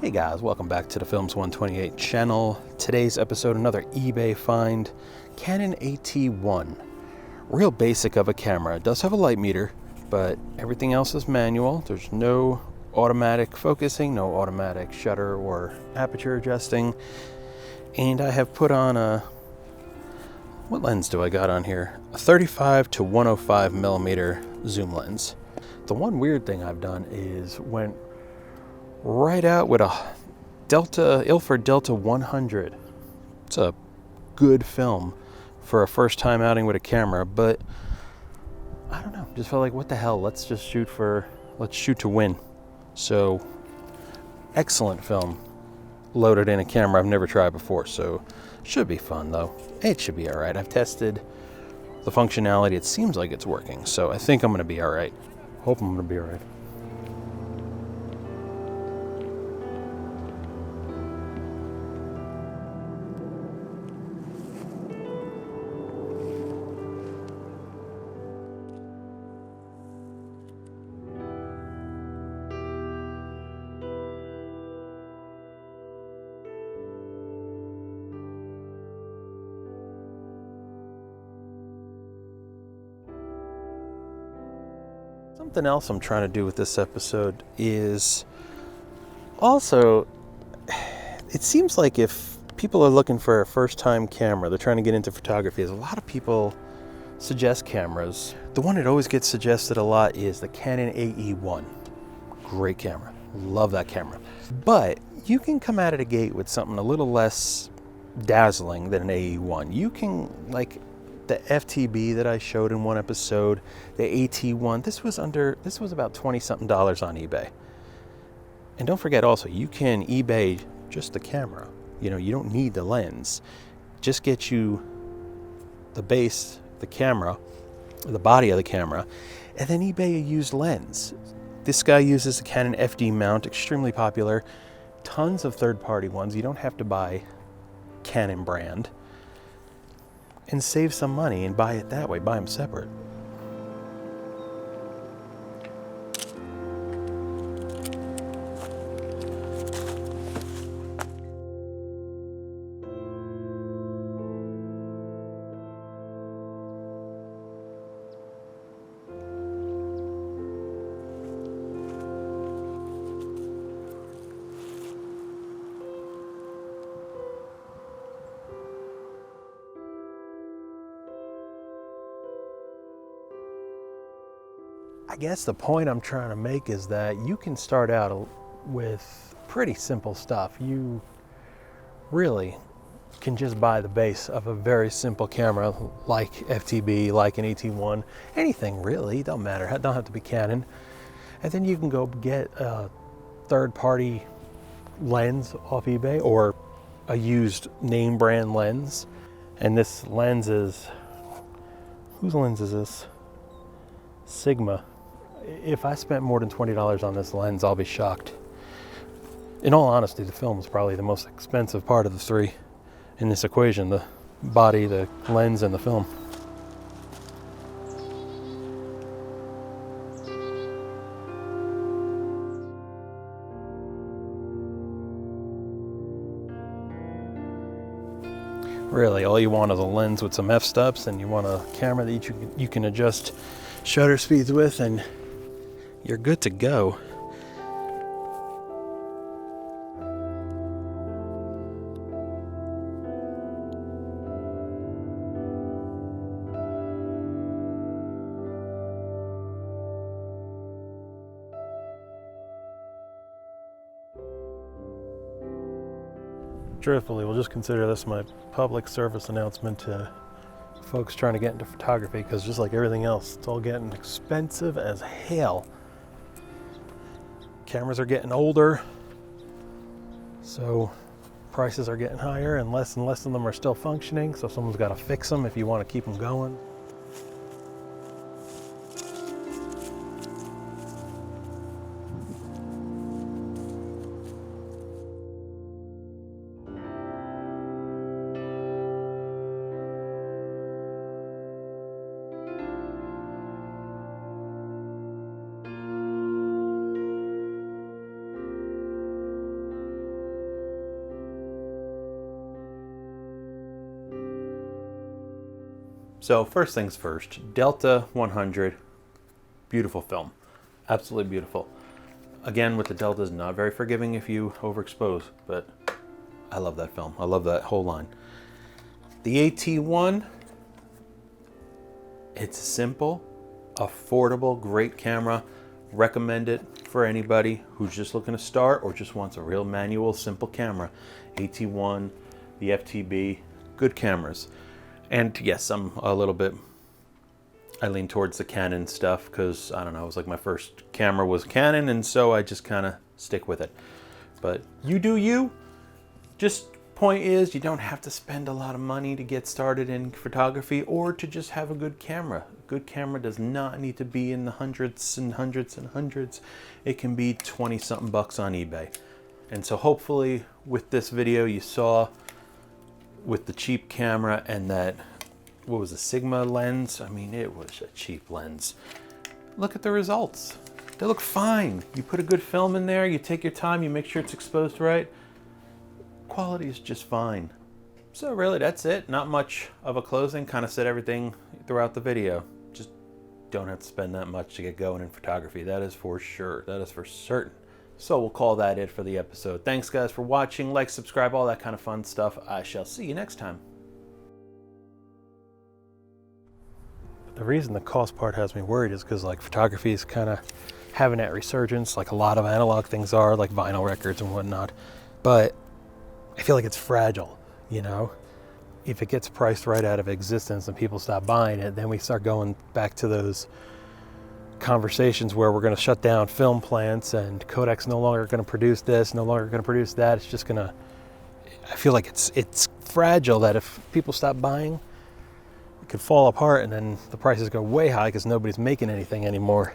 Hey guys, welcome back to the Films 128 channel. Today's episode, another eBay find, Canon AT-1. Real basic of a camera. It does have a light meter, but everything else is manual. There's no automatic focusing, no automatic shutter or aperture adjusting. And I have put on what lens do I got on here? A 35 to 105 millimeter zoom lens. The one weird thing I've done is went right out with a Ilford Delta 100. It's a good film for a first time outing with a camera, but I don't know, just felt like what the hell, let's shoot to win. So excellent film loaded in a camera I've never tried before, so should be fun though. It should be all right. I've tested the functionality. It seems like it's working, so I think I'm gonna be all right. Hope I'm gonna be all right. Something else I'm trying to do with this episode is also, it seems like if people are looking for a first-time camera, they're trying to get into photography, as a lot of people suggest cameras. The one that always gets suggested a lot is the Canon AT-1. Great camera. Love that camera. But you can come out of the gate with something a little less dazzling than an AT-1. You can, like, the FTB that I showed in one episode, the AT-1, this was about $20-something on eBay. And don't forget also, you can eBay just the camera. You know, you don't need the lens. Just get you the base, the camera, the body of the camera, and then eBay a used lens. This guy uses the Canon FD mount, extremely popular. Tons of third-party ones. You don't have to buy Canon brand. And save some money and buy it that way. Buy them separate. I guess the point I'm trying to make is that you can start out with pretty simple stuff. You really can just buy the base of a very simple camera like FTB, like an AT-1, anything really, don't matter, it don't have to be Canon. And then you can go get a third-party lens off eBay or a used name brand lens. And this lens is, whose lens is this? Sigma. If I spent more than $20 on this lens, I'll be shocked. In all honesty, the film is probably the most expensive part of the three in this equation: the body, the lens, and the film. Really, all you want is a lens with some f-stops, and you want a camera that you can adjust shutter speeds with, and you're good to go. Truthfully, we'll just consider this my public service announcement to folks trying to get into photography, because just like everything else, it's all getting expensive as hell. Cameras are getting older, so prices are getting higher, and less of them are still functioning, so someone's got to fix them if you want to keep them going. So first things first, Delta 100, beautiful film, absolutely beautiful. Again, with the Deltas, not very forgiving if you overexpose, but I love that film. I love that whole line. The AT-1, it's simple, affordable, great camera. Recommend it for anybody who's just looking to start or just wants a real manual, simple camera. AT-1, the FTB, good cameras. And yes, I'm a little bit, I lean towards the Canon stuff because, I don't know, it was like my first camera was Canon, and so I just kind of stick with it. But you do you. Just point is, you don't have to spend a lot of money to get started in photography or to just have a good camera. A good camera does not need to be in the hundreds and hundreds and hundreds. It can be 20-something bucks on eBay. And so hopefully with this video you saw with the cheap camera and that, what was a Sigma lens? I mean, it was a cheap lens. Look at the results. They look fine. You put a good film in there, you take your time, you make sure it's exposed right. Quality is just fine. So really that's it. Not much of a closing. Kind of said everything throughout the video. Just don't have to spend that much to get going in photography. That is for sure. That is for certain. So we'll call that it for the episode. Thanks guys for watching. Like, subscribe, all that kind of fun stuff. I shall see you next time. The reason the cost part has me worried is because like photography is kind of having that resurgence, like a lot of analog things are, like vinyl records and whatnot. But I feel like it's fragile, you know? If it gets priced right out of existence and people stop buying it, then we start going back to those conversations where we're going to shut down film plants and Kodak's no longer going to produce this, no longer going to produce that. It's just going to, I feel like it's fragile that if people stop buying, it could fall apart and then the prices go way high because nobody's making anything anymore.